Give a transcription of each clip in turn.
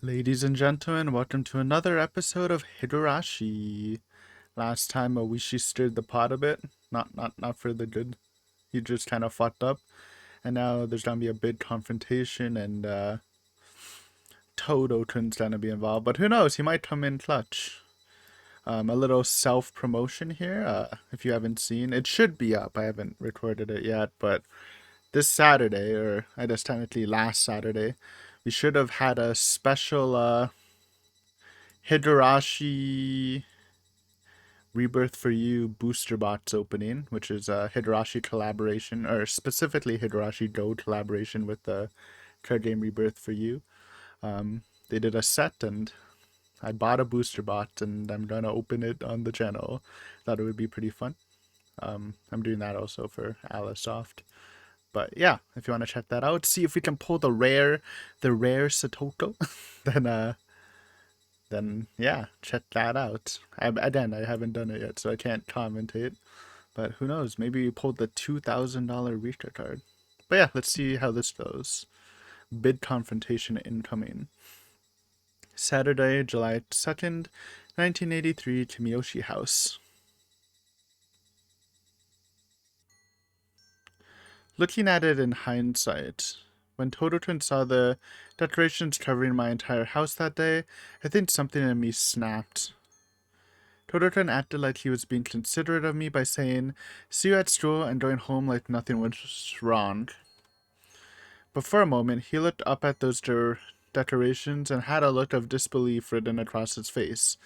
Ladies and gentlemen, welcome to another episode of Higurashi. Last time Oishi stirred the pot a bit, not for the good. He just kind of fucked up, and now there's gonna be a big confrontation, and Todo-kun's gonna be involved. But who knows? He might come in clutch. A little self promotion here. If you haven't seen, it should be up. I haven't recorded it yet, but this Saturday, or I guess technically last Saturday, we should have had a special Higurashi Rebirth for You booster box opening, which is a Higurashi collaboration, or specifically Higurashi Go collaboration with the card game Rebirth for You. They did a set, and I bought a booster box, and I'm gonna open it on the channel. Thought it would be pretty fun. I'm doing that also for Alisoft. But yeah, if you want to check that out, see if we can pull the rare Satoko, then yeah, check that out. Again, I haven't done it yet, so I can't commentate. But who knows? Maybe you pulled the $2,000 Rika card. But yeah, let's see how this goes. Bid confrontation incoming. Saturday, July 2nd, 1983, Kimiyoshi House. Looking at it in hindsight, when Tototun saw the decorations covering my entire house that day, I think something in me snapped. Tototun acted like he was being considerate of me by saying, "See you at school," and going home like nothing was wrong. But for a moment, he looked up at those decorations and had a look of disbelief written across his face.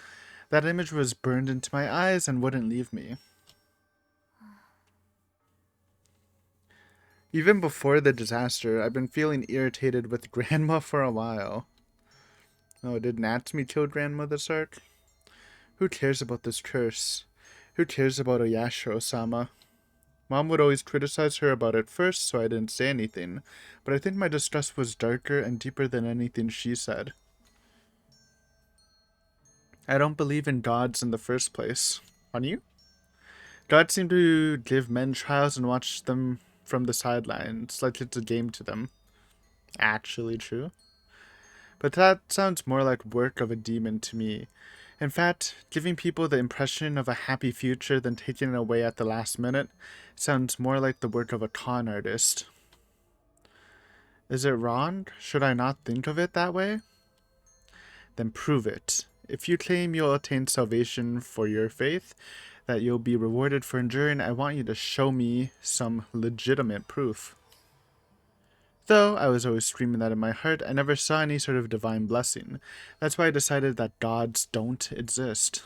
That image was burned into my eyes and wouldn't leave me. Even before the disaster, I've been feeling irritated with Grandma for a while. Oh, did Natsumi kill Grandma this arc? Who cares about this curse? Who cares about Oyashiro-sama? Mom would always criticize her about it first, so I didn't say anything, but I think my distress was darker and deeper than anything she said. I don't believe in gods in the first place. On you? God seemed to give men trials and watch them from the sidelines, like it's a game to them. Actually true. But that sounds more like work of a demon to me. In fact, giving people the impression of a happy future then taking it away at the last minute sounds more like the work of a con artist. Is it wrong? Should I not think of it that way? Then prove it. If you claim you'll attain salvation for your faith, that you'll be rewarded for enduring, I want you to show me some legitimate proof. Though I was always screaming that in my heart, I never saw any sort of divine blessing. That's why I decided that gods don't exist.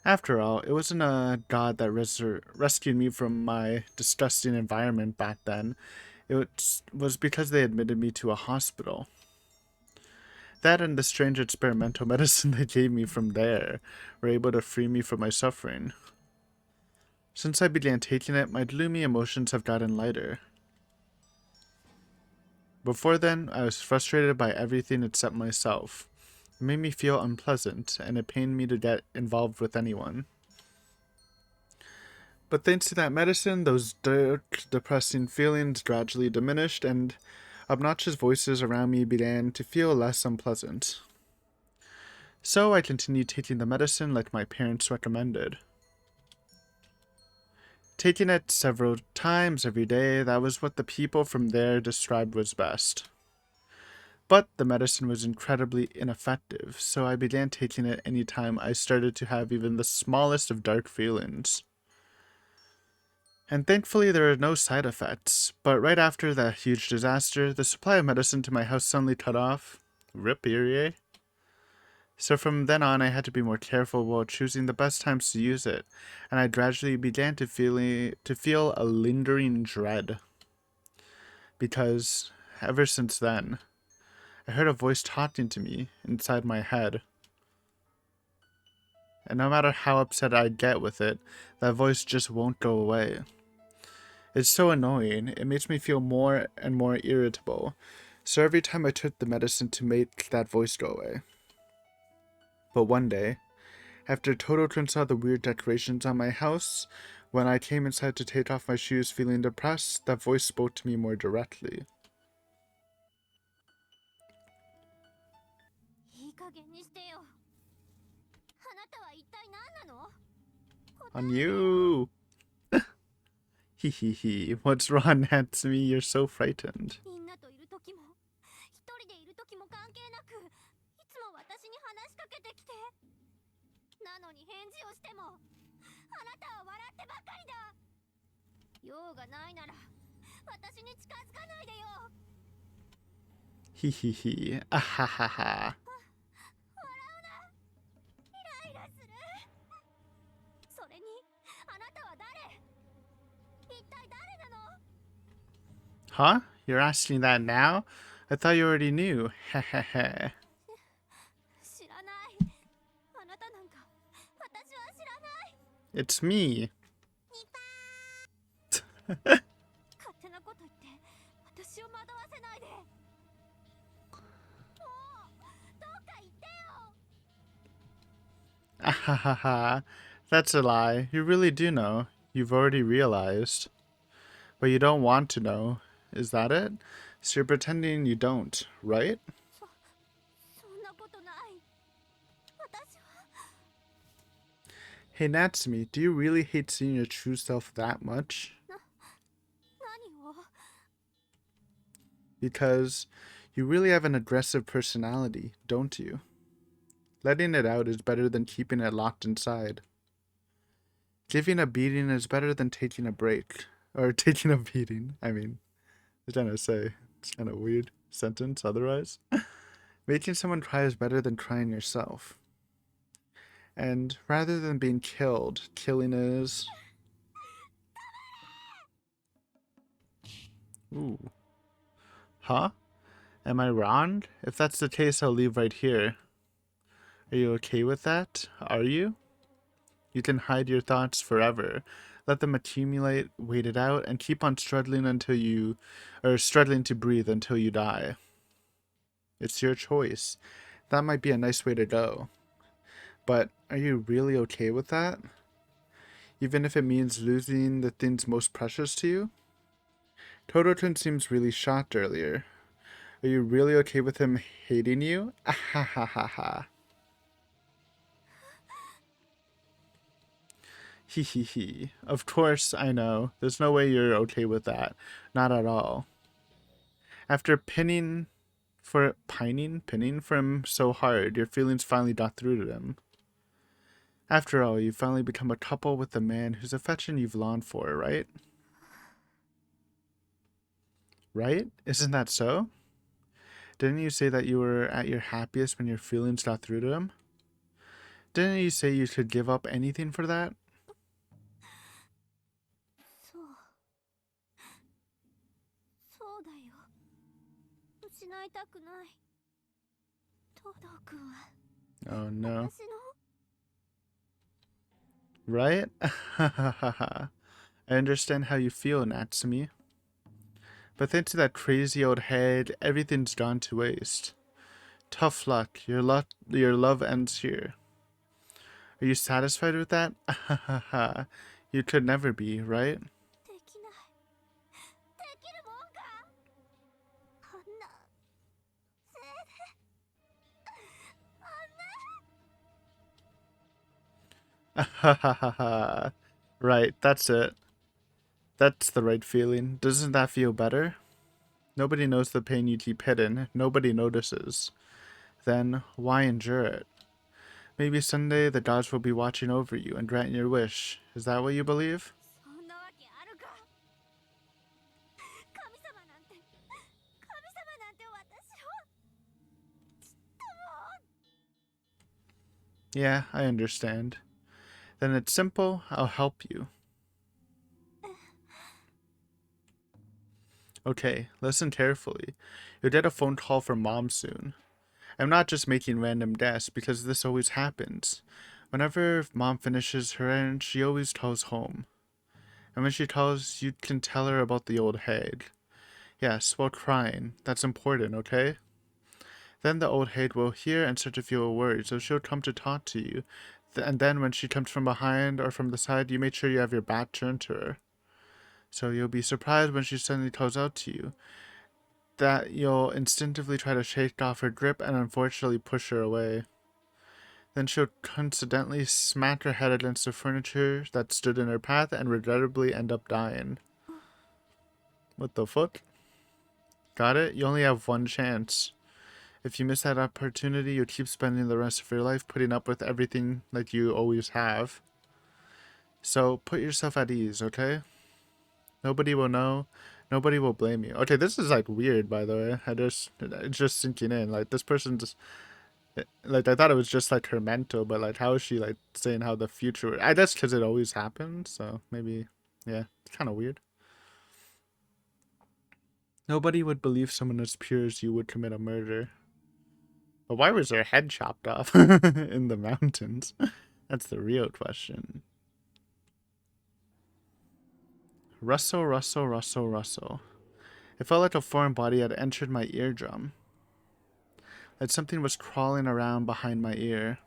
After all, it wasn't a god that rescued me from my disgusting environment back then. It was because they admitted me to a hospital. That and the strange experimental medicine they gave me from there were able to free me from my suffering. Since I began taking it, my gloomy emotions have gotten lighter. Before then, I was frustrated by everything except myself. It made me feel unpleasant, and it pained me to get involved with anyone. But thanks to that medicine, those dark, depressing feelings gradually diminished, and obnoxious voices around me began to feel less unpleasant. So I continued taking the medicine like my parents recommended. Taking it several times every day, that was what the people from there described was best. But the medicine was incredibly ineffective, so I began taking it any time I started to have even the smallest of dark feelings. And thankfully there were no side effects, but right after that huge disaster, the supply of medicine to my house suddenly cut off. Rip Irie. So from then on, I had to be more careful while choosing the best times to use it, and I gradually began to feel a lingering dread. Because, ever since then, I heard a voice talking to me inside my head. And no matter how upset I get with it, that voice just won't go away. It's so annoying, it makes me feel more and more irritable, so every time I took the medicine to make that voice go away. But one day, after Tototun saw the weird decorations on my house, when I came inside to take off my shoes feeling depressed, that voice spoke to me more directly. On you! Hehehe. What's wrong, Natsumi? You're so frightened. Hehehe. Ahahaha. Huh? You're asking that now? I thought you already knew. Hehehe. It's me. Ahahaha. That's a lie. You really do know. You've already realized. But you don't want to know. Is that it? So you're pretending you don't, right? Hey Natsumi, do you really hate seeing your true self that much? Because you really have an aggressive personality, don't you? Letting it out is better than keeping it locked inside. Giving a beating is better than taking a break. Or taking a beating, I mean. I was trying to say. It's kind of a weird sentence otherwise. Making someone cry is better than crying yourself. And rather than being killed, killing is... Ooh. Huh? Am I wrong? If that's the case, I'll leave right here. Are you okay with that? Are you? You can hide your thoughts forever. Let them accumulate, wait it out, and keep on struggling struggling to breathe until you die. It's your choice. That might be a nice way to go. But are you really okay with that? Even if it means losing the things most precious to you? Tototun seems really shocked earlier. Are you really okay with him hating you? Ahahaha. Hehehe. Of course, I know. There's no way you're okay with that. Not at all. After pinning for him so hard, your feelings finally got through to him. After all, you've finally become a couple with the man whose affection you've longed for, right? Right? Isn't that so? Didn't you say that you were at your happiest when your feelings got through to him? Didn't you say you could give up anything for that? Oh no. Right? I understand how you feel, Natsumi. But thanks to that crazy old head, everything's gone to waste. Tough luck. Your love ends here. Are you satisfied with that? You could never be, right? Right, that's it. That's the right feeling. Doesn't that feel better? Nobody knows the pain you keep hidden. Nobody notices. Then, why endure it? Maybe someday the gods will be watching over you and grant your wish. Is that what you believe? Yeah, I understand. Then it's simple. I'll help you. Okay, listen carefully. You'll get a phone call from Mom soon. I'm not just making random guess because this always happens. Whenever Mom finishes her errand, she always calls home. And when she calls, you can tell her about the old hag. Yes, while crying. That's important, okay? Then the old hag will hear and start to feel a worry, so she'll come to talk to you. And then when she comes from behind or from the side, you make sure you have your back turned to her. So you'll be surprised when she suddenly calls out to you. that you'll instinctively try to shake off her grip and unfortunately push her away. Then she'll coincidentally smack her head against the furniture that stood in her path and regrettably end up dying. What the fuck? Got it? You only have one chance. If you miss that opportunity, you'll keep spending the rest of your life putting up with everything like you always have. So put yourself at ease, okay? Nobody will know. Nobody will blame you. Okay, this is like weird, by the way. It's just sinking in. Like this person just, like I thought it was just like her mental, but like how is she like saying how the future? I guess because it always happens. So maybe, yeah, it's kind of weird. Nobody would believe someone as pure as you would commit a murder. But why was her head chopped off in the mountains? That's the real question. Rustle, rustle, rustle, rustle. It felt like a foreign body had entered my eardrum. Like something was crawling around behind my ear.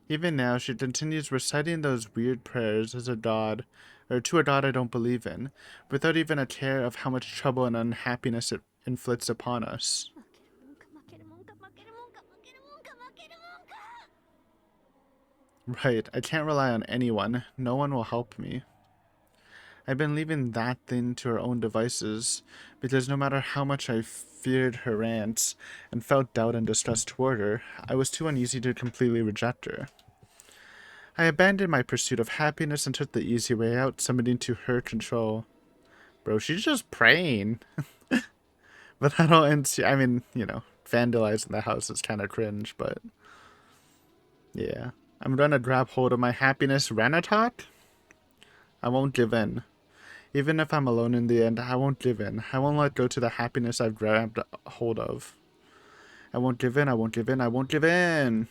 Even now, she continues reciting those weird prayers as a god, or to a god I don't believe in, without even a care of how much trouble and unhappiness it inflicts upon us. Right, I can't rely on anyone. No one will help me. I've been leaving that thing to her own devices, because no matter how much I feared her rants and felt doubt and distrust toward her, I was too uneasy to completely reject her. I abandoned my pursuit of happiness and took the easy way out, submitting to her control. Bro, she's just praying. But I don't, I mean, you know, vandalizing the house is kind of cringe, but yeah. I'm gonna grab hold of my happiness, Renatot. I won't give in. Even if I'm alone in the end, I won't give in. I won't let go to the happiness I've grabbed hold of. I won't give in, I won't give in, I won't give in.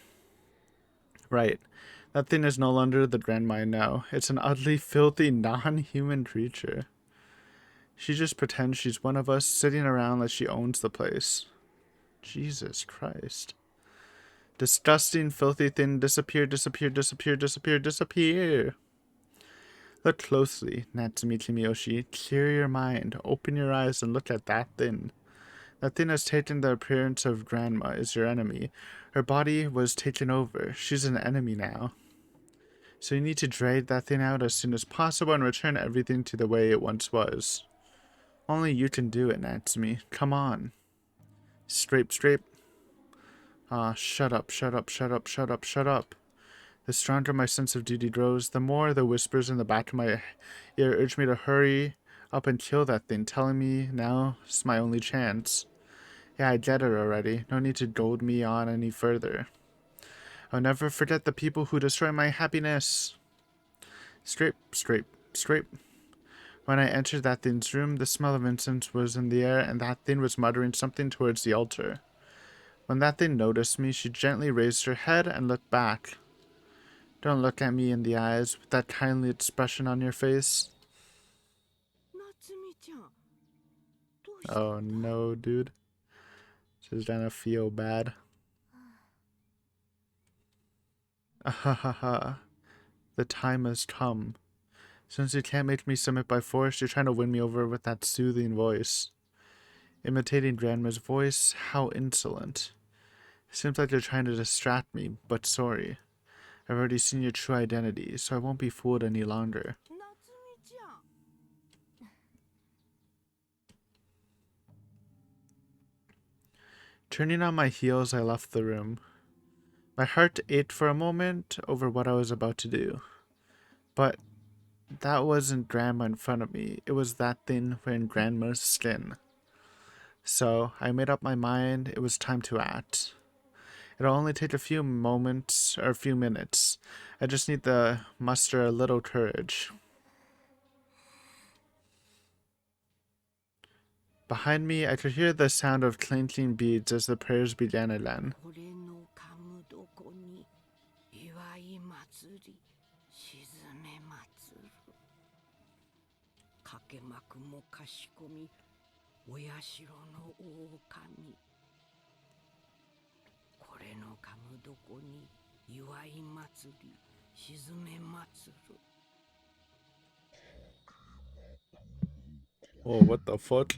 Right. That thing is no longer the grandma I know. It's an ugly, filthy, non-human creature. She just pretends she's one of us, sitting around like she owns the place. Jesus Christ. Disgusting, filthy thing, disappear, disappear, disappear, disappear, disappear. Look closely, Natsumi Kimiyoshi. Clear your mind, open your eyes, and look at that thing. That thing has taken the appearance of Grandma, is your enemy. Her body was taken over. She's an enemy now. So you need to drag that thing out as soon as possible and return everything to the way it once was. Only you can do it, Natsumi. Come on. Scrape, scrape. Ah, shut up, shut up, shut up, shut up, shut up. The stronger my sense of duty grows, the more the whispers in the back of my ear urge me to hurry up and kill that thing, telling me now's my only chance. Yeah, I get it already. No need to goad me on any further. I'll never forget the people who destroy my happiness. Scrape, scrape, scrape. When I entered that thing's room, the smell of incense was in the air, and that thing was muttering something towards the altar. When that thing noticed me, she gently raised her head and looked back. Don't look at me in the eyes with that kindly expression on your face. Oh no, dude. She's gonna feel bad. Ahahaha. The time has come. Since you can't make me submit by force, you're trying to win me over with that soothing voice. Imitating Grandma's voice? How insolent. Seems like you're trying to distract me, but sorry. I've already seen your true identity, so I won't be fooled any longer. Turning on my heels, I left the room. My heart ached for a moment over what I was about to do. But that wasn't Grandma in front of me. It was that thing wearing Grandma's skin. So I made up my mind it was time to act. It'll only take a few moments, or a few minutes. I just need to muster a little courage. Behind me, I could hear the sound of clinking beads as the prayers began again. Oh, what the fuck?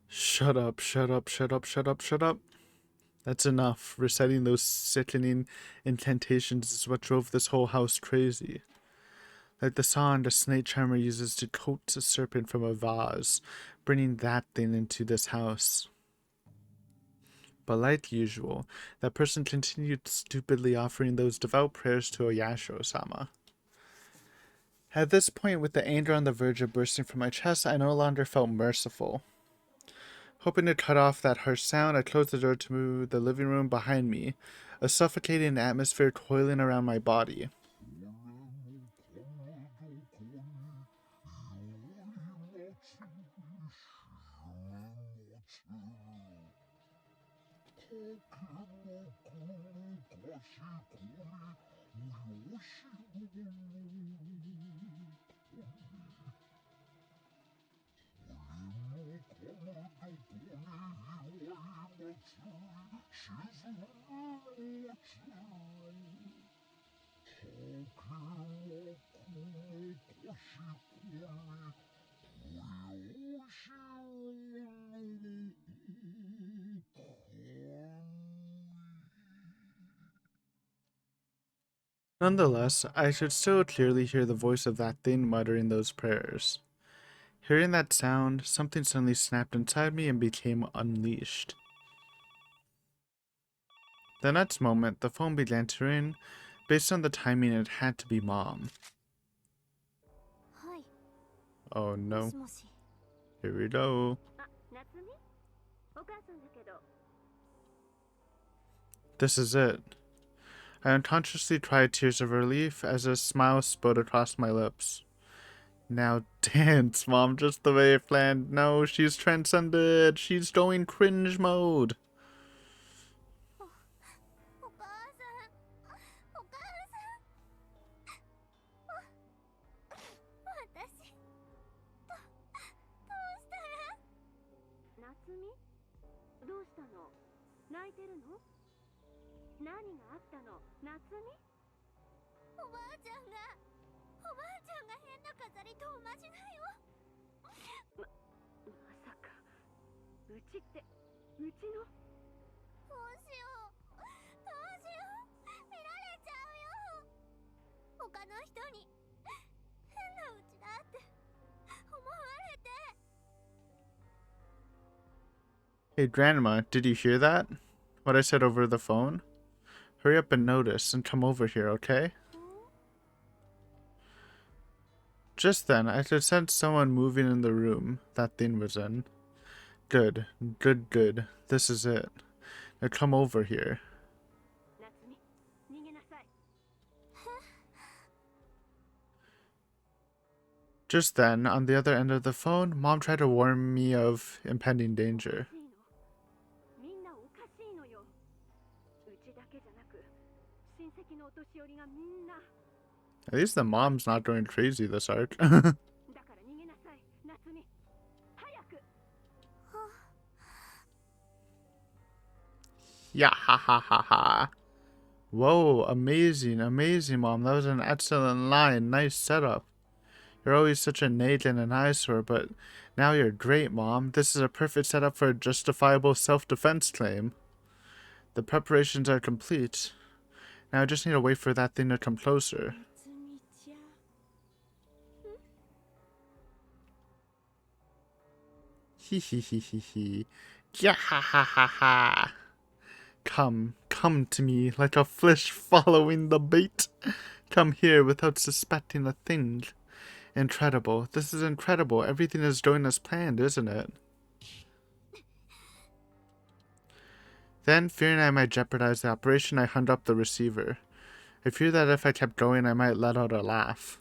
Shut up, shut up, shut up, shut up, shut up. That's enough. Reciting those sickening incantations is what drove this whole house crazy. Like the sound a snake charmer uses to coax a serpent from a vase, bringing that thing into this house. But like usual, that person continued stupidly offering those devout prayers to Oyasho-sama. At this point, with the anger on the verge of bursting from my chest, I no longer felt merciful. Hoping to cut off that harsh sound, I closed the door to the living room behind me, a suffocating atmosphere coiling around my body. Nonetheless, I could still clearly hear the voice of that thing muttering those prayers. Hearing that sound, something suddenly snapped inside me and became unleashed. The next moment, the phone began to ring. Based on the timing, it had to be Mom. Oh no. Here we go. This is it. I unconsciously cried tears of relief as a smile spilled across my lips. Now dance, Mom, just the way I planned. No, she's transcended. She's going cringe mode. Hey, Grandma, did you hear that? What I said over the phone? Hurry up and notice and come over here, okay? Just then, I could sense someone moving in the room that thing was in. Good, good, good. This is it. Now come over here. Just then, on the other end of the phone, Mom tried to warn me of impending danger. At least the mom's not going crazy this arc. Yeah, ha ha ha ha. Whoa, amazing, amazing, Mom. That was an excellent line. Nice setup. You're always such a Nate and an eyesore, but now you're great, Mom. This is a perfect setup for a justifiable self-defense claim. The preparations are complete. Now I just need to wait for that thing to come closer. Hee hee hee hee hee. Yeah ha ha ha ha. Come, come to me like a fish following the bait. Come here without suspecting a thing. Incredible. This is incredible. Everything is going as planned, isn't it? Then, fearing I might jeopardize the operation, I hung up the receiver. I feared that if I kept going, I might let out a laugh.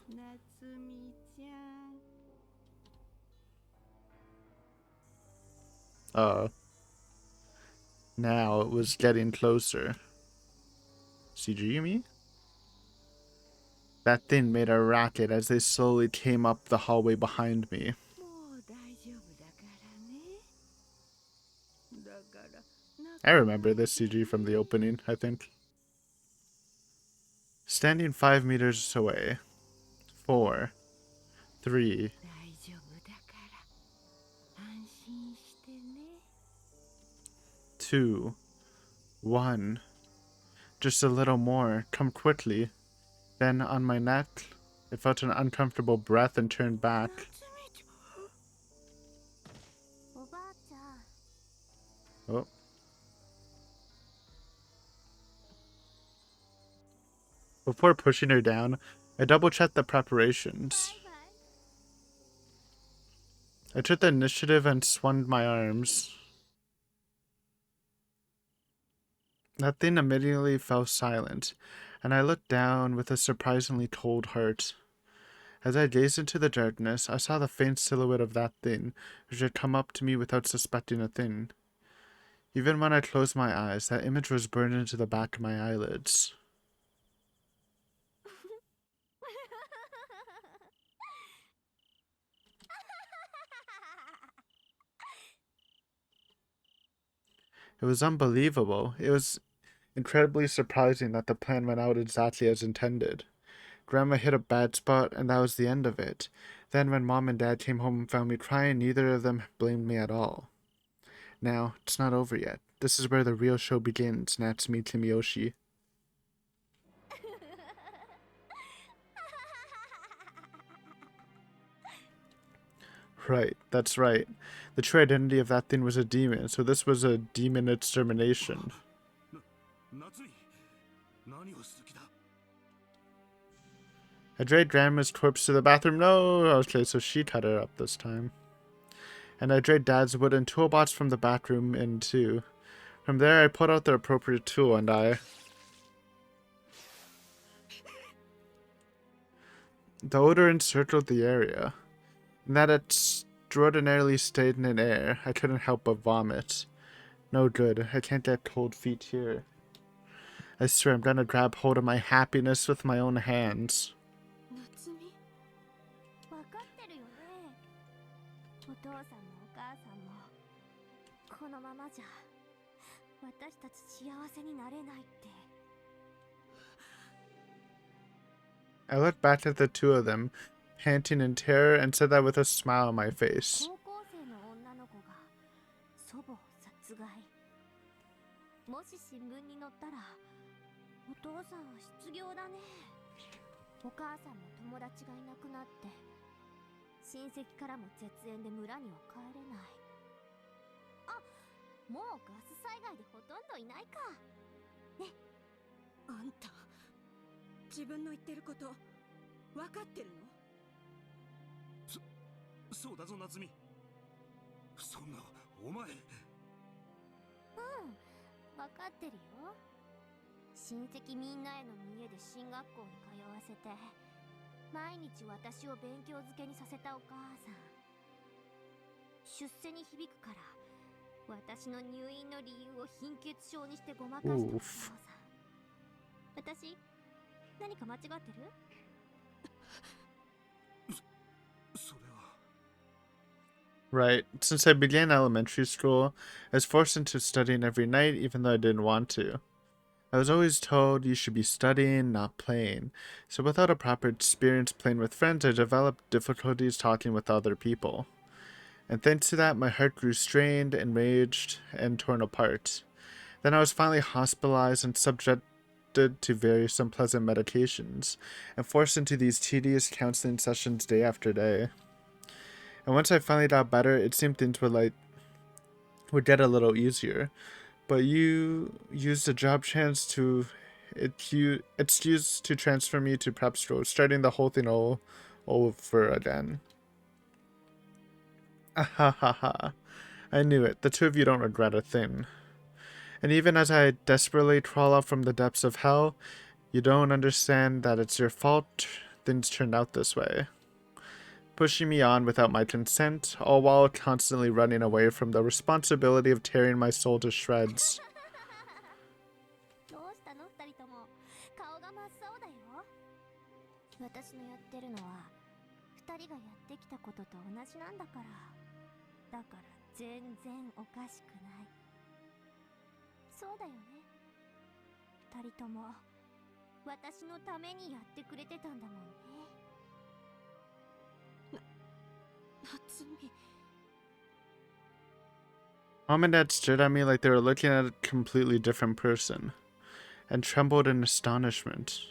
Now it was getting closer. CG, you mean? That thing made a racket as they slowly came up the hallway behind me. I remember this CG from the opening, I think. Standing 5 meters away. 4, 3, 2, 1. Just a little more. Come quickly. Then on my neck, I felt an uncomfortable breath and turned back. Oh. Before pushing her down, I double-checked the preparations. I took the initiative and swung my arms. That thing immediately fell silent, and I looked down with a surprisingly cold heart. As I gazed into the darkness, I saw the faint silhouette of that thing, which had come up to me without suspecting a thing. Even when I closed my eyes, that image was burned into the back of my eyelids. It was unbelievable. It was incredibly surprising that the plan went out exactly as intended. Grandma hit a bad spot, and that was the end of it. Then when Mom and Dad came home and found me crying, neither of them blamed me at all. Now, it's not over yet. This is where the real show begins, Natsumi Kimiyoshi. Right, that's right. The true identity of that thing was a demon, so this was a demon extermination. I dragged Grandma's corpse to the bathroom. No! Okay, so she cut her up this time. And I dragged Dad's wooden toolbox from the back room in too. From there, I pulled out the appropriate tool and The odor encircled the area. And that extraordinarily stagnant air, I couldn't help but vomit. No good. I can't get cold feet here. I swear I'm gonna grab hold of my happiness with my own hands. I looked back at the two of them, panting in terror, and said that with a smile on my face. Oof. Right. Since I began elementary school, I was forced into studying every night even though I didn't want to. I was always told you should be studying, not playing. So without a proper experience playing with friends, I developed difficulties talking with other people. And thanks to that, my heart grew strained, enraged, and torn apart. Then I was finally hospitalized and subjected to various unpleasant medications, and forced into these tedious counseling sessions day after day. And once I finally got better, it seemed things would get a little easier. But you used the job chance to excuse to transfer me to prep school, starting the whole thing all over again. Ah ha ha ha. I knew it. The two of you don't regret a thing. And even as I desperately crawl out from the depths of hell, you don't understand that it's your fault things turned out this way. Pushing me on without my consent, all while constantly running away from the responsibility of tearing my soul to shreds. 私のためにやってくれてたんだもんね。夏美。 Mom and Dad stared at me like they were looking at a completely different person, and trembled in astonishment.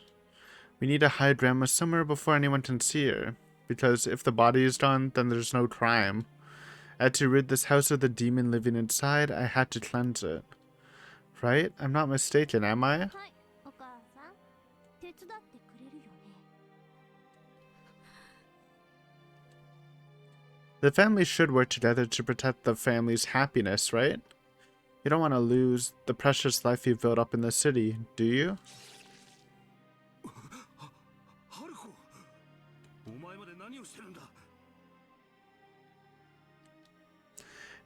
We need to hide Grandma somewhere before anyone can see her, because if the body is gone, then there's no crime. I had to rid this house of the demon living inside. I had to cleanse it. Right? I'm not mistaken, am I? はい、お母さん。手伝ってくれるよね。The family should work together to protect the family's happiness, right? You don't want to lose the precious life you've built up in the city, do you?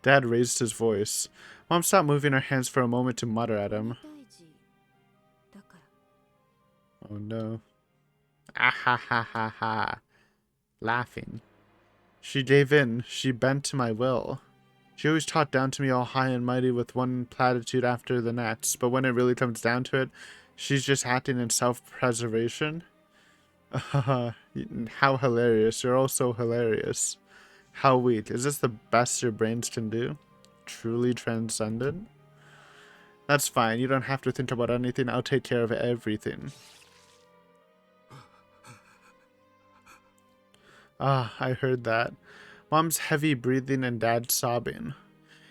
Dad raised his voice. Mom stopped moving her hands for a moment to mutter at him. Oh no. Ah ha ha ha ha. Laughing. She gave in. She bent to my will. She always talked down to me all high and mighty with one platitude after the next, but when it really comes down to it, she's just acting in self-preservation. How hilarious. You're all so hilarious. How weak. Is this the best your brains can do? Truly transcendent? That's fine. You don't have to think about anything. I'll take care of everything. Ah, I heard that. Mom's heavy breathing and Dad's sobbing.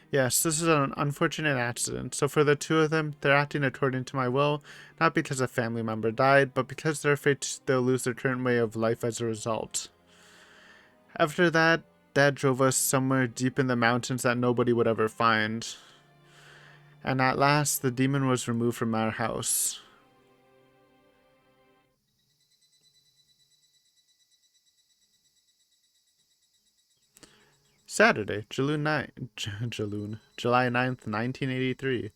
Yes, this is an unfortunate accident. So for the two of them, they're acting according to my will, not because a family member died, but because they're afraid they'll lose their current way of life as a result. After that, Dad drove us somewhere deep in the mountains that nobody would ever find. And at last, the demon was removed from our house. Saturday, July 9th, 1983.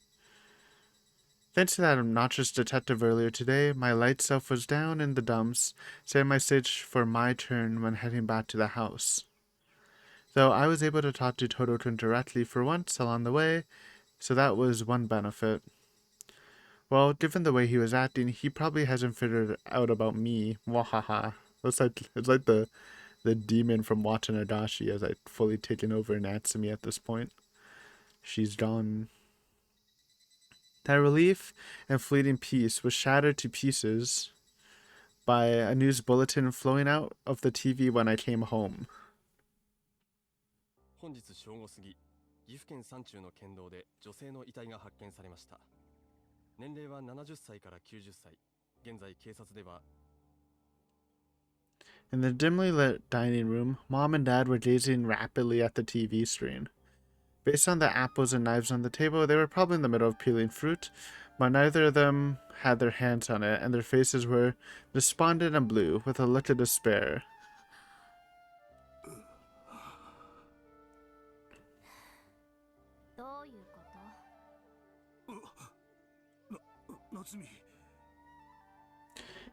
Thanks to that obnoxious detective earlier today, my light self was down in the dumps, setting my stage for my turn when heading back to the house. Though I was able to talk to Totokun directly for once along the way, so that was one benefit. Well, given the way he was acting, he probably hasn't figured out about me. Wahaha. It's like the demon from Watanagashi as I've fully taken over Natsumi at this point. She's gone. That relief and fleeting peace was shattered to pieces by a news bulletin flowing out of the TV when I came home. 本日正午過ぎ、岐阜県山中の県道で女性の遺体が発見されました。年齢は70歳から90歳。現在警察では In the dimly lit dining room, Mom and Dad were gazing rapidly at the TV screen. Based on the apples and knives on the table, they were probably in the middle of peeling fruit, but neither of them had their hands on it, and their faces were despondent and blue, with a look of despair.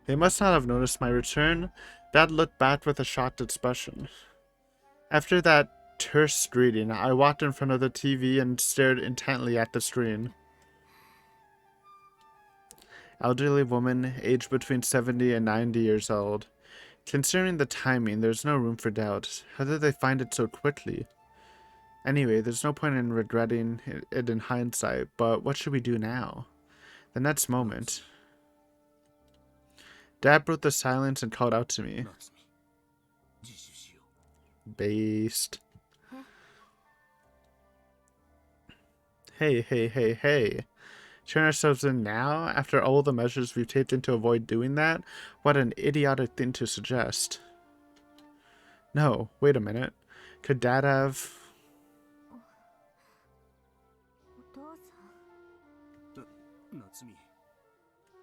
They must not have noticed my return. Dad looked back with a shocked expression. After that terse greeting, I walked in front of the TV and stared intently at the screen. Elderly woman, aged between 70 and 90 years old. Considering the timing, there's no room for doubt. How did they find it so quickly? Anyway, there's no point in regretting it in hindsight, but what should we do now? The next moment, Dad broke the silence and called out to me. Based. Hey. Turn ourselves in now? After all the measures we've taken to avoid doing that? What an idiotic thing to suggest. No, wait a minute. Could Dad have... Natsumi,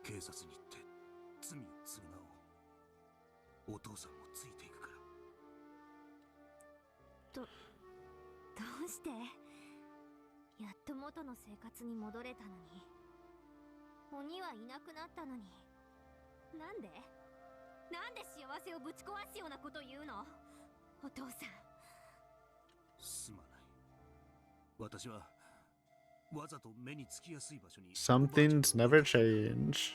警察に行って罪を償おう。お父さんもついていくから。どうしてやっと元の生活に戻れたのに鬼はいなくなったのになんで幸せをぶち壊すようなこと言うのお父さん。すまない。私はわざと目につきやすい場所に。 Some things never change.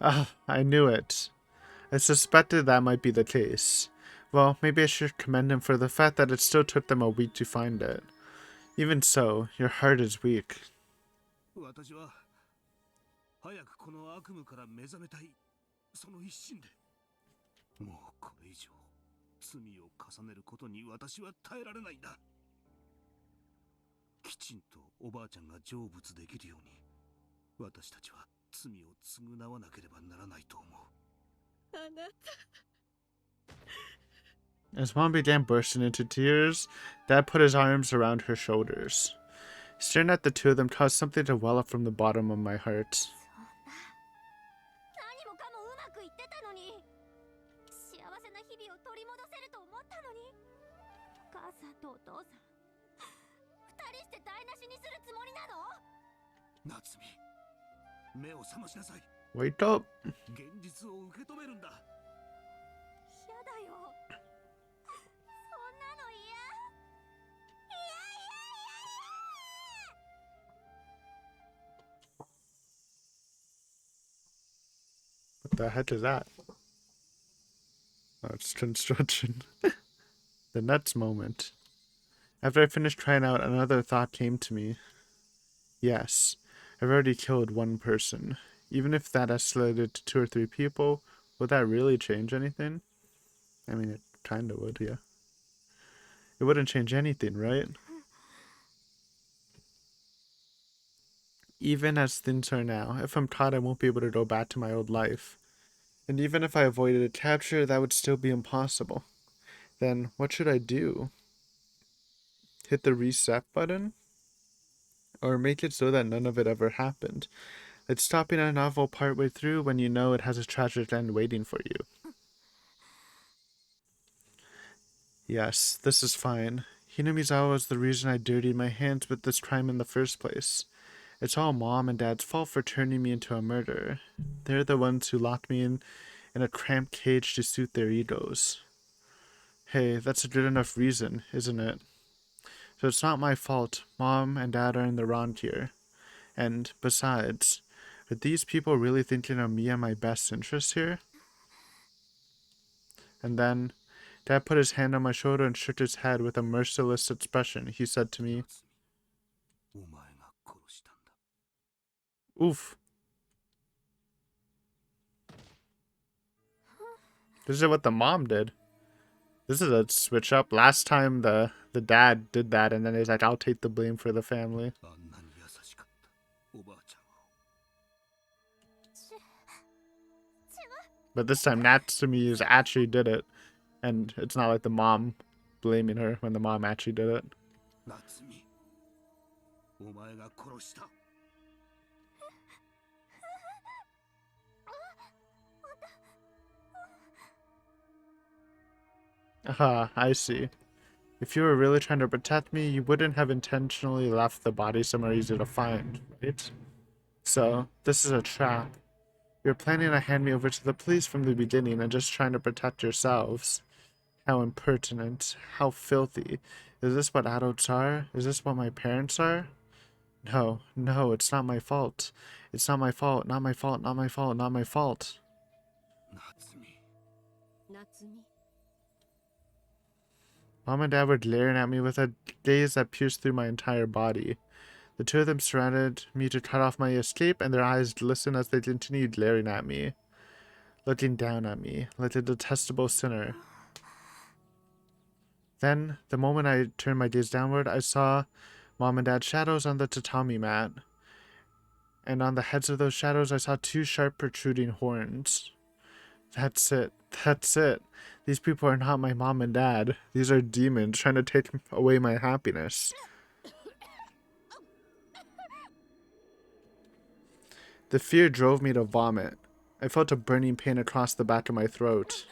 Ah, I knew it. I suspected that might be the case. Well, maybe I should commend him for the fact that it still took them a week to find it. Even so, your heart is weak. 私は早くこの悪夢から目覚めたい、その一心で。もうこれ以上罪を重ねることに私は耐えられないんだ。きちんとおばあちゃんが成仏できるように、私たちは罪を償わなければならないと思う。あなた。 As mom began bursting into tears, Dad put his arms around her shoulders. Staring at the two of them caused something to well up from the bottom of my heart. 何もかもうまくいってたのに、幸せな日々を取り戻せると思ったのに、お母さんとお父さん二人して台無しにするつもりなの？夏美、目を覚ましなさい。 Wake up! 現実を受け止めるんだ。嫌だよ。そんなの嫌。いやいやいやいや。 What the heck is that? Oh, it's construction. The nuts moment. After I finished trying out, another thought came to me. Yes, I've already killed one person. Even if that escalated to 2 or 3 people, would that really change anything? I mean, it kinda would, yeah. It wouldn't change anything, right? Even as things are now, if I'm caught, I won't be able to go back to my old life. And even if I avoided a capture, that would still be impossible. Then, what should I do? Hit the reset button? Or make it so that none of it ever happened? It's stopping a novel partway through when you know it has a tragic end waiting for you. Yes, this is fine. Hinamizawa was the reason I dirtied my hands with this crime in the first place. It's all Mom and Dad's fault for turning me into a murderer. They're the ones who locked me in a cramped cage to suit their egos. Hey, that's a good enough reason, isn't it? So it's not my fault. Mom and Dad are in the wrong here. And besides, are these people really thinking of me and my best interests here? And then, Dad put his hand on my shoulder and shook his head with a merciless expression. He said to me, お前が殺したんだ。 Oof. This is what the mom did. This is a switch up. Last time the dad did that and then he's like, I'll take the blame for the family. あんなに優しかったおばあちゃんを。 But this time Natsumi actually did it. And it's not like the mom blaming her when the mom actually did it. 夏美、お前が殺した。 Aha, I see. If you were really trying to protect me, you wouldn't have intentionally left the body somewhere easy to find, right? So, this is a trap. You're planning to hand me over to the police from the beginning and just trying to protect yourselves. How impertinent. How filthy. Is this what adults are? Is this what my parents are? No, no, it's not my fault. It's not my fault, not my fault, not my fault, not my fault. 夏美、 夏美。 Mom and Dad were glaring at me with a gaze that pierced through my entire body. The two of them surrounded me to cut off my escape, and their eyes glistened as they continued glaring at me, looking down at me like a detestable sinner. Then, the moment I turned my gaze downward, I saw Mom and Dad's shadows on the tatami mat. And on the heads of those shadows, I saw 2 sharp protruding horns. That's it. That's it. These people are not my mom and dad. These are demons trying to take away my happiness. The fear drove me to vomit. I felt a burning pain across the back of my throat.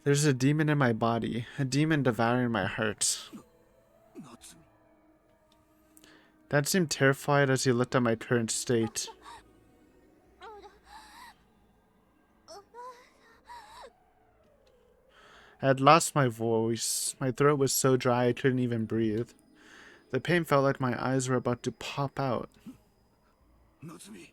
There's a demon in my body, a demon devouring my heart. 夏美、 Dad seemed terrified as he looked at my current state. I had lost my voice. My throat was so dry I couldn't even breathe. The pain felt like my eyes were about to pop out. Natsumi.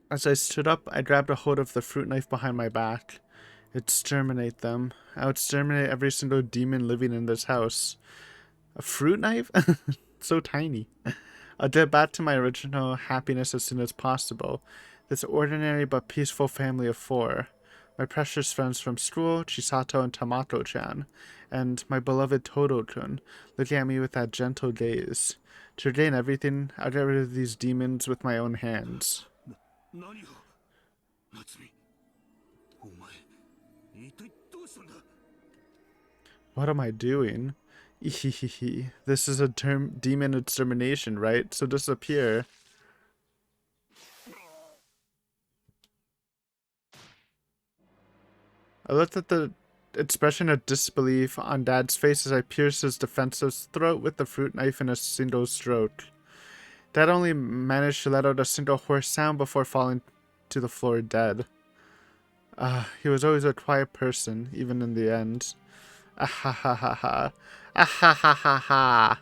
As I stood up, I grabbed a hold of the fruit knife behind my back. Exterminate them. I would exterminate every single demon living in this house. A fruit knife? So tiny. I'll get back to my original happiness as soon as possible. This ordinary but peaceful family of 4. My precious friends from school, Chisato and Tamato-chan, and my beloved Todo-kun, looking at me with that gentle gaze. To regain everything, I'll get rid of these demons with my own hands. 何を夏美お前一体どうしたんだ What am I doing? Ehehehe. This is a demon extermination, right? So disappear. I looked at the expression of disbelief on Dad's face as I pierced his defensive throat with the fruit knife in a single stroke. Dad only managed to let out a single hoarse sound before falling to the floor dead. He was always a quiet person, even in the end. Ah ha ha ha ha. Ah ha ha ha ha.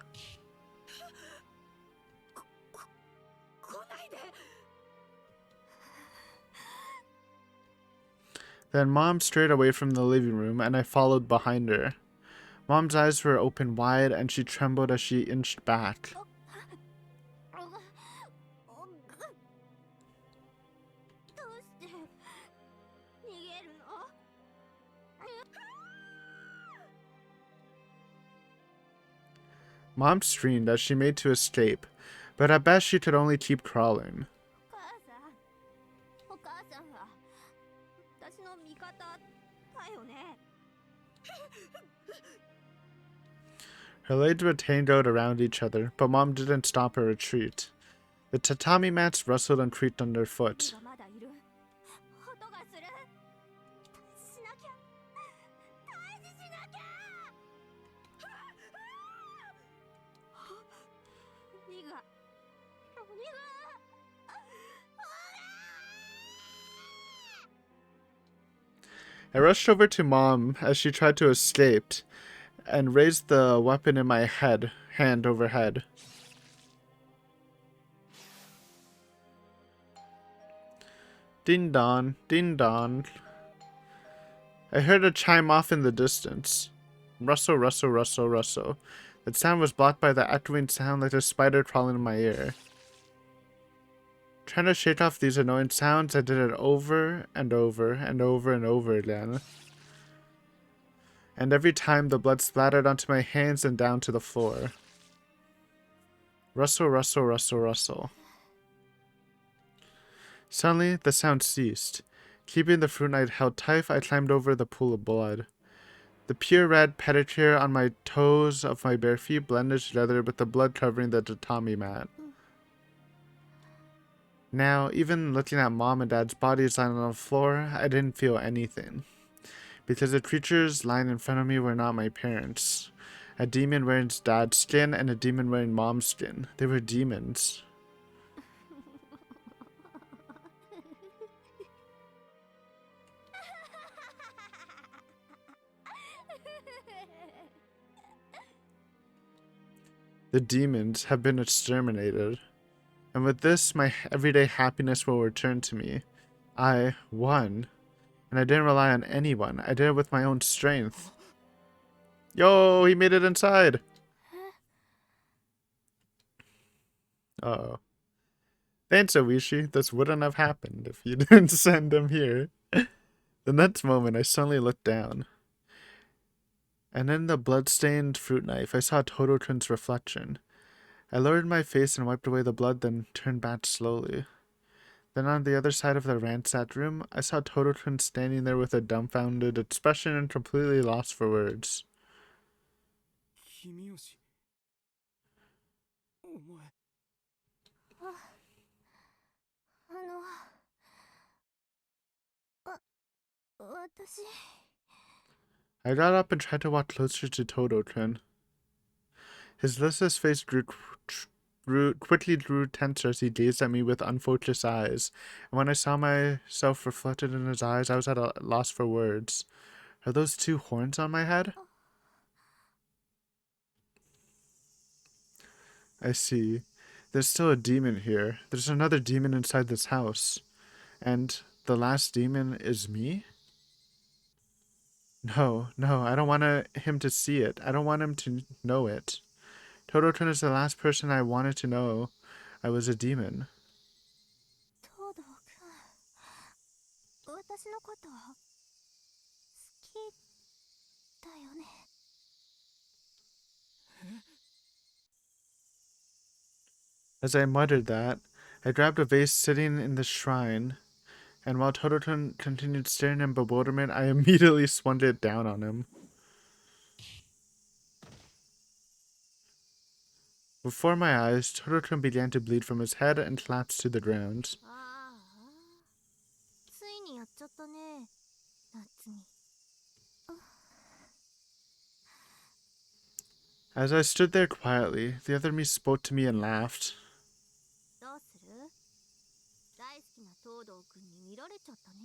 Then Mom strayed away from the living room, and I followed behind her. Mom's eyes were open wide, and she trembled as she inched back. Mom screamed as she made to escape, but at best she could only keep crawling. Her legs were tangled around each other, but Mom didn't stop her retreat. The tatami mats rustled and creaked underfoot. I rushed over to Mom as she tried to escape, and raised the weapon in my head, hand over head. Ding dong, ding dong. I heard a chime off in the distance. Rustle, rustle, rustle, rustle. The sound was blocked by the echoing sound like a spider crawling in my ear. Trying to shake off these annoying sounds, I did it over and over and over and over again. And every time the blood splattered onto my hands and down to the floor. Rustle, rustle, rustle, rustle. Suddenly, the sound ceased. Keeping the fruit knife held tight, I climbed over the pool of blood. The pure red pedicure on my toes of my bare feet blended together with the blood covering the tatami mat. Now, even looking at Mom and Dad's bodies lying on the floor, I didn't feel anything. Because the creatures lying in front of me were not my parents. A demon wearing Dad's skin and a demon wearing Mom's skin. They were demons. The demons have been exterminated. And with this, my everyday happiness will return to me. I won. And I didn't rely on anyone. I did it with my own strength. Yo, he made it inside. Uh-oh. Thanks, Oishi. This wouldn't have happened if you didn't send him here. The next moment, I suddenly looked down. And in the blood-stained fruit knife, I saw Todo-kun's reflection. I lowered my face and wiped away the blood, then turned back slowly. Then on the other side of the ransacked room, I saw Todo-kun standing there with a dumbfounded expression and completely lost for words. 君吉お前私 I got up and tried to walk closer to Todo-kun. His listless face quickly grew tenser as he gazed at me with unfocused eyes, and when I saw myself reflected in his eyes, I was at a loss for words. Are those two horns on my head? I see. There's still a demon here. There's another demon inside this house. And the last demon is me? No, I don't want him to see it. I don't want him to know it. Tototun is the last person I wanted to know I was a demon. 東堂くん、私のこと好きだよね。As I muttered that, I grabbed a vase sitting in the shrine, and while Tototun continued staring in bewilderment, I immediately swung it down on him. Before my eyes, Tototun began to bleed from his head and collapsed to the ground. ああ、ついにやっちゃったね、夏美。As I stood there quietly, the other me spoke to me and laughed. どうする？大好きな東堂くんに見られちゃったね。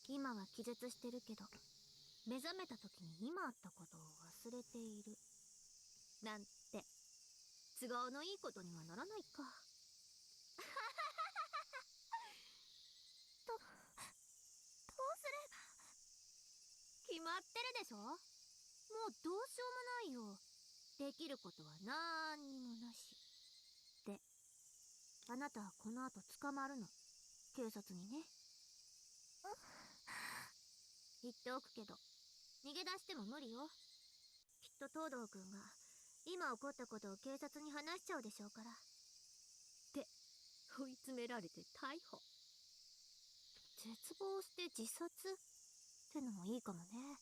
今は気絶してるけど、目覚めた時に今あったことを忘れている。なんて、都合のいいことにはならないか。どうすれば？決まってるでしょ？もうどうしようもないよ。できることはなんにもなし。で、あなたはこの後捕まるの。警察にね。言っておくけど、逃げ出しても無理よ。きっと東堂くんが今起こったことを警察に話しちゃうでしょうから。で、追い詰められて逮捕。絶望して自殺ってのもいいかもね。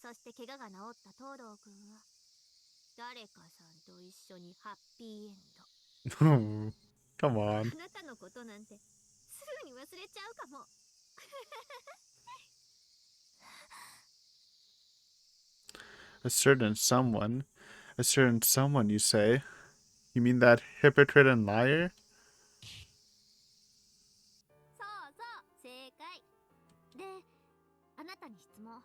そして怪我が治った東堂くんは誰かさんと一緒にハッピーエンド。Come on. あなたのことなんてすぐに忘れちゃうかも。A certain someone? A certain someone, you say? You mean that hypocrite and liar? そうそう、正解。で、あなたに質問。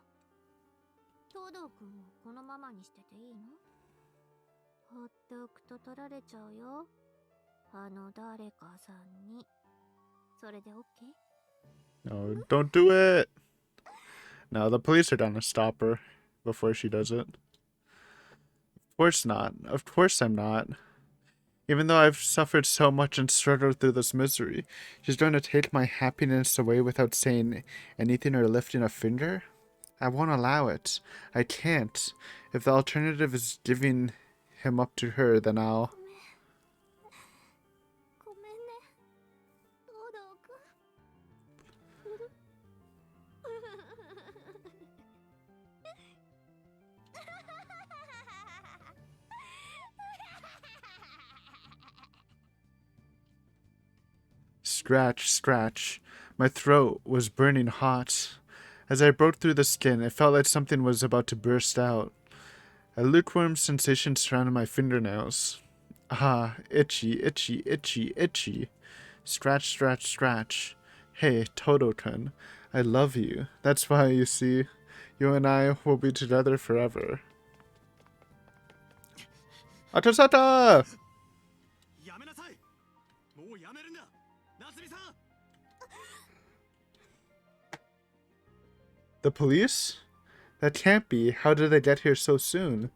東堂くんをこのままにしてていいの？放っておくと取られちゃうよ。あの誰かさんに。それで OK？ No, don't do it! No, the police are gonna stop her before she does it. Of course not. Of course I'm not. Even though I've suffered so much and struggled through this misery, she's going to take my happiness away without saying anything or lifting a finger? I won't allow it. I can't. If the alternative is giving him up to her, then I'll... ごめんね、東堂くん。Scratch, scratch. My throat was burning hot. As I broke through the skin, it felt like something was about to burst out. A lukewarm sensation surrounded my fingernails. Ah, itchy, itchy, itchy, itchy. Scratch, scratch, scratch. Hey, Tototun, I love you. That's why, you see, you and I will be together forever. Atasata! やめなさい。もうやめるんだ。夏美さん。The police? That can't be. How did they get here so soon?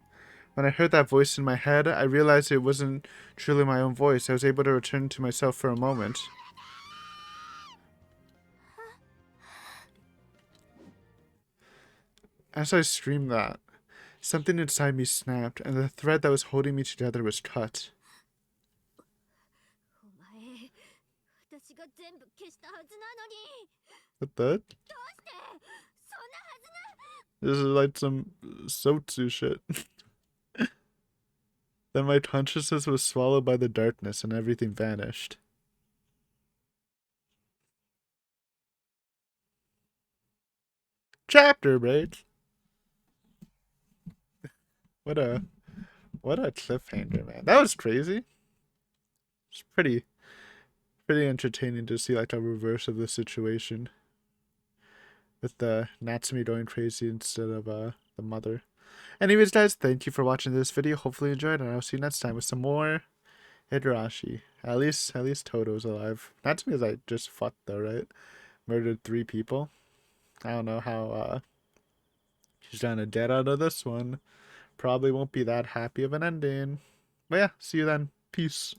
When I heard that voice in my head, I realized it wasn't truly my own voice. I was able to return to myself for a moment. As I screamed that, something inside me snapped, and the thread that was holding me together was cut. お前、私が全部消したはずなのに。 What the? どうしてそんなはずな。 This is like some Sotsu shit. Then my consciousness was swallowed by the darkness and everything vanished. Chapter break. What a cliffhanger, man. That was crazy. It's pretty entertaining to see like a reverse of the situation. with the Natsumi going crazy instead of the mother. Anyways, guys, thank you for watching this video. Hopefully you enjoyed, and I'll see you next time with some more Higurashi. At least Toto's alive. Natsumi is like just fucked though, right? Murdered 3 people. I don't know how she's gonna get out of this one. Probably won't be that happy of an ending. But yeah, see you then. Peace.